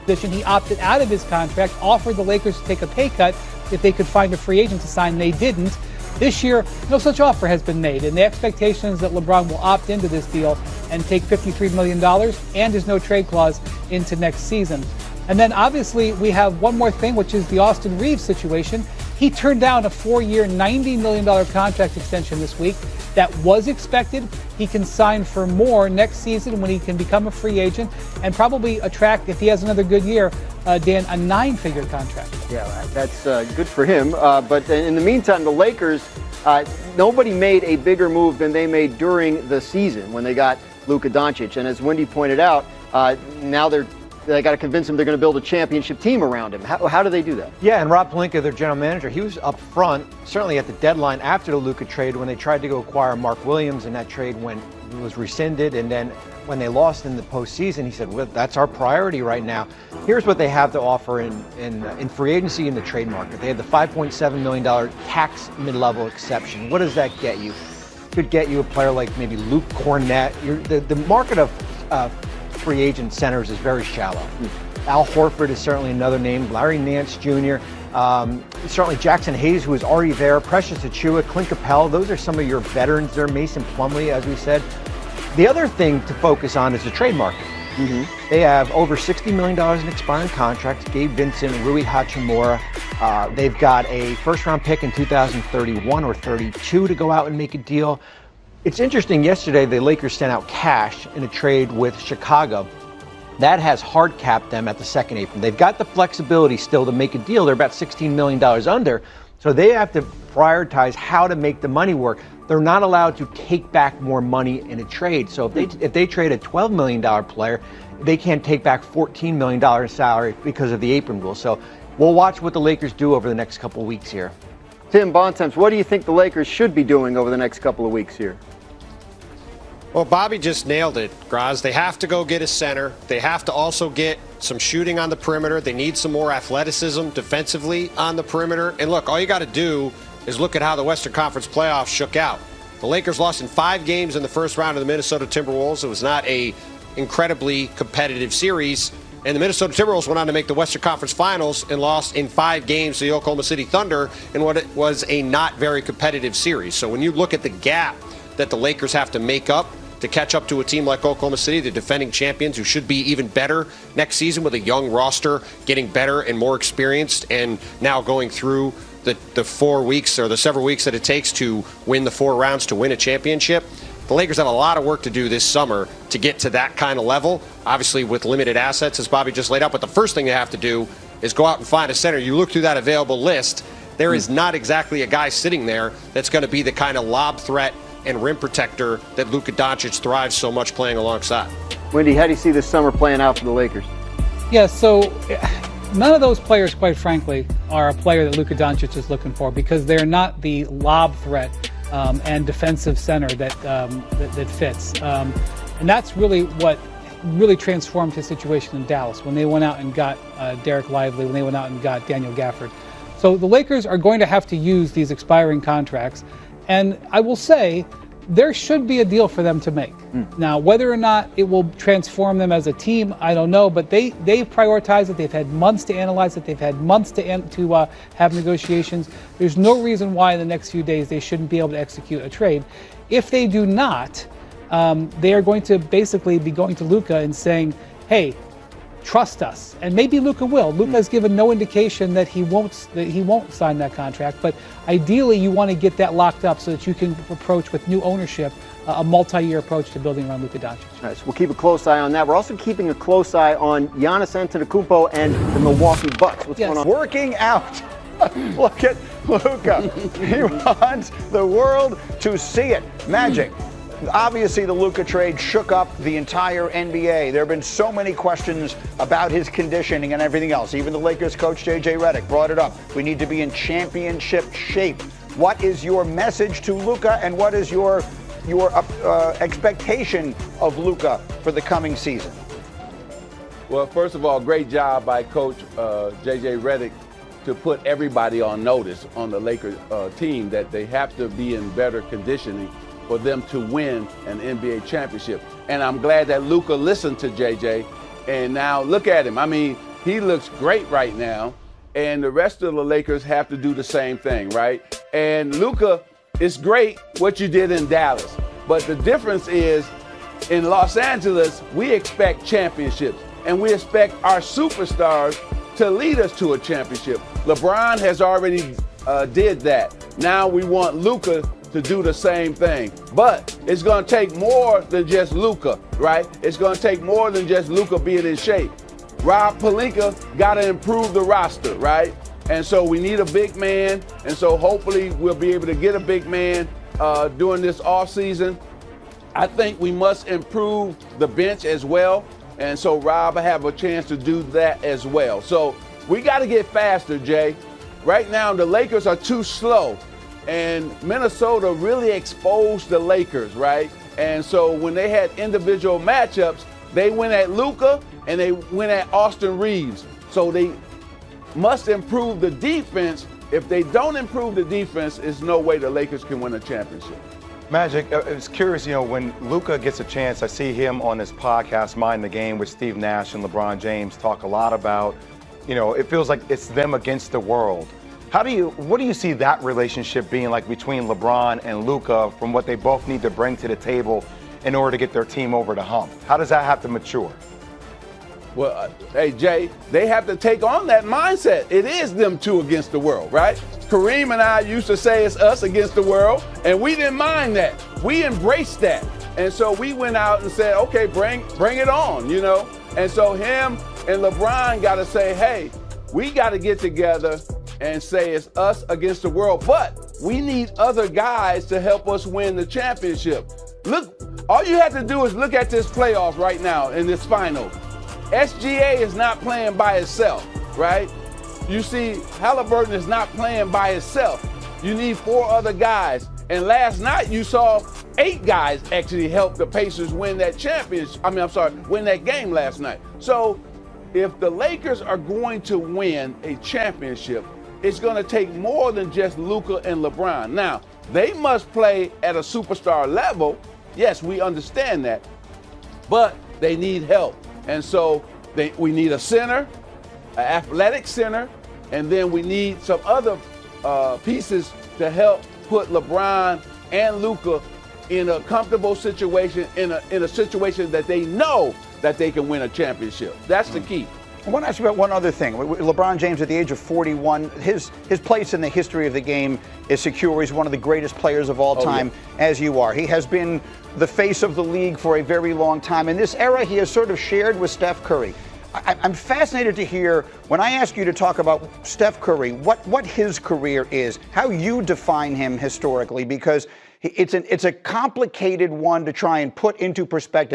position. He opted out of his contract, offered the Lakers to take a pay cut if they could find a free agent to sign. They didn't. This year, no such offer has been made, and the expectation is that LeBron will opt into this deal and take $53 million and his no trade clause into next season. And then obviously we have one more thing, which is the Austin Reeves situation. He turned down a 4-year, $90 million contract extension this week. That was expected. He can sign for more next season when he can become a free agent and probably attract, if he has another good year, Dan, a 9-figure contract. Yeah, that's good for him. But in the meantime, the Lakers, nobody made a bigger move than they made during the season when they got Luka Doncic. And as Wendy pointed out, now they got to convince him they're going to build a championship team around him. How do they do that? Yeah, and Rob Pelinka, their general manager, he was up front, certainly at the deadline after the Luka trade when they tried to go acquire Mark Williams, and that trade was rescinded. And then when they lost in the postseason, he said, well, that's our priority right now. Here's what they have to offer in free agency in the trade market. They have the $5.7 million tax mid-level exception. What does that get you? Could get you a player like maybe Luke Cornett. The market of free agent centers is very shallow. Al Horford is certainly another name. Larry Nance Jr. Certainly Jackson Hayes, who is already there. Precious Achiuwa, Clint Capella. Those are some of your veterans there. Mason Plumlee, as we said. The other thing to focus on is the trade market. They have over $60 million in expiring contracts. Gabe Vincent, Rui Hachimura. They've got a first-round pick in 2031 or 32 to go out and make a deal. It's interesting, yesterday the Lakers sent out cash in a trade with Chicago. That has hard capped them at the second apron. They've got the flexibility still to make a deal. They're about $16 million under, so they have to prioritize how to make the money work. They're not allowed to take back more money in a trade. So if they trade a $12 million player, they can't take back $14 million salary because of the apron rule. So we'll watch what the Lakers do over the next couple of weeks here. Tim Bontemps, what do you think the Lakers should be doing over the next couple of weeks here? Well, Bobby just nailed it, Graz. They have to go get a center. They have to also get some shooting on the perimeter. They need some more athleticism defensively on the perimeter. And look, all you got to do is look at how the Western Conference playoffs shook out. The Lakers lost in 5 games in the first round of the Minnesota Timberwolves. It was not a incredibly competitive series. And the Minnesota Timberwolves went on to make the Western Conference Finals and lost in 5 games to the Oklahoma City Thunder in what it was a not very competitive series. So when you look at the gap that the Lakers have to make up to catch up to a team like Oklahoma City, the defending champions, who should be even better next season with a young roster, getting better and more experienced, and now going through the 4 weeks or the several weeks that it takes to win the 4 rounds to win a championship. The Lakers have a lot of work to do this summer to get to that kind of level, obviously with limited assets, as Bobby just laid out. But the first thing they have to do is go out and find a center. You look through that available list, there is not exactly a guy sitting there that's going to be the kind of lob threat and rim protector that Luka Doncic thrives so much playing alongside. Wendy, how do you see this summer playing out for the Lakers? Yeah, so none of those players, quite frankly, are a player that Luka Doncic is looking for because they're not the lob threat and defensive center that fits. And that's really what really transformed his situation in Dallas when they went out and got Derek Lively, when they went out and got Daniel Gafford. So the Lakers are going to have to use these expiring contracts. And I will say, there should be a deal for them to make. Now, whether or not it will transform them as a team, I don't know. But they've prioritized it. They've had months to analyze it. They've had months to have negotiations. There's no reason why in the next few days they shouldn't be able to execute a trade. If they do not, they are going to basically be going to Luka and saying, hey, trust us. And maybe Luka will. Luka has given no indication that he won't sign that contract. But ideally, you want to get that locked up so that you can approach with new ownership a multi-year approach to building around Luka Doncic. All right, so we'll keep a close eye on that. We're also keeping a close eye on Giannis Antetokounmpo and the Milwaukee Bucks. What's going on? Working out. Look at Luka. He wants the world to see it. Magic. Obviously, the Luka trade shook up the entire NBA. There have been so many questions about his conditioning and everything else. Even the Lakers coach, J.J. Redick, brought it up. We need to be in championship shape. What is your message to Luka, and what is your expectation of Luka for the coming season? Well, first of all, great job by Coach J.J. Redick to put everybody on notice on the Lakers team that they have to be in better conditioning for them to win an NBA championship. And I'm glad that Luka listened to JJ, and now look at him. I mean, He looks great right now, and the rest of the Lakers have to do the same thing, right? And Luka, it's great what you did in Dallas, but the difference is in Los Angeles, we expect championships, and we expect our superstars to lead us to a championship. LeBron has already did that. Now we want Luka to do the same thing. But it's going to take more than just Luka, right? It's going to take more than just Luka being in shape. Rob Pelinka got to improve the roster, right? And so we need a big man, and so hopefully we'll be able to get a big man during this offseason. I think we must improve the bench as well, and so Rob will have a chance to do that as well. So we got to get faster, Jay. Right now, the Lakers are too slow, and Minnesota really exposed the Lakers, right? And so when they had individual matchups, they went at Luka and they went at Austin Reeves. So they must improve the defense. If they don't improve the defense, there's no way the Lakers can win a championship. Magic, I was curious, when Luka gets a chance, I see him on this podcast, Mind the Game, with Steve Nash and LeBron James, talk a lot about, it feels like it's them against the world. What do you see that relationship being like between LeBron and Luka from what they both need to bring to the table in order to get their team over the hump? How does that have to mature? Well, hey, Jay, they have to take on that mindset. It is them two against the world, right? Kareem and I used to say it's us against the world, and we didn't mind that. We embraced that. And so we went out and said, okay, bring it on, And so him and LeBron got to say, hey, we got to get together and say it's us against the world, but we need other guys to help us win the championship. Look, all you have to do is look at this playoffs right now in this final. SGA is not playing by itself, right? You see, Halliburton is not playing by itself. You need 4 other guys. And last night you saw 8 guys actually help the Pacers win that win that game last night. So if the Lakers are going to win a championship, it's going to take more than just Luka and LeBron. Now, they must play at a superstar level. Yes, we understand that. But they need help. And so we need a center, an athletic center, and then we need some other pieces to help put LeBron and Luka in a comfortable situation, in a situation that they know that they can win a championship. That's the key. I want to ask you about one other thing. LeBron James, at the age of 41, his place in the history of the game is secure. He's one of the greatest players of all time, as you are. He has been the face of the league for a very long time. In this era, he has sort of shared with Steph Curry. I'm fascinated to hear, when I ask you to talk about Steph Curry, what his career is, how you define him historically, because it's a complicated one to try and put into perspective.